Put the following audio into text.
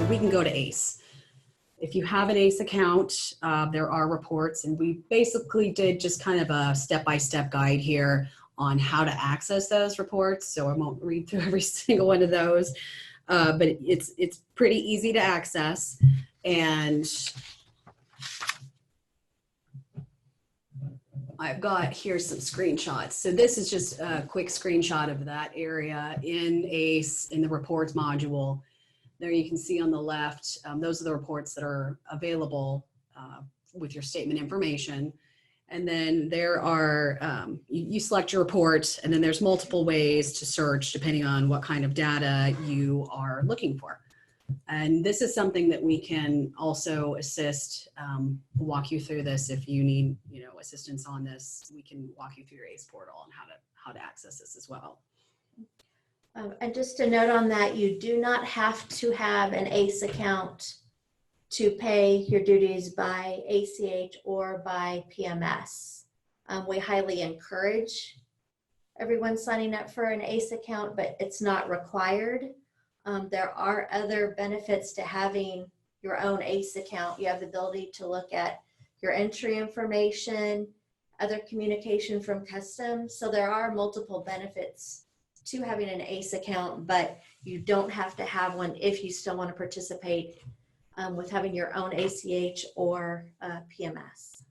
we can go to ACE. If you have an ACE account, there are reports, and we basically did just kind of a step-by-step guide here on how to access those reports. So I won't read through every single one of those, but it's pretty easy to access. And I've got here some screenshots. So this is just a quick screenshot of that area in ACE in the reports module. There you can see on the left, those are the reports that are available with your statement information. And then there are, you select your report, and then there's multiple ways to search depending on what kind of data you are looking for. And this is something that we can also assist, walk you through this. If you need, assistance on this, we can walk you through your ACE portal and how to access this as well. And just a note on that, you do not have to have an ACE account to pay your duties by ACH or by PMS. We highly encourage everyone signing up for an ACE account, but it's not required. There are other benefits to having your own ACE account. You have the ability to look at your entry information, other communication from customs. So there are multiple benefits to having an ACE account, but you don't have to have one if you still want to participate with having your own ACH or PMS.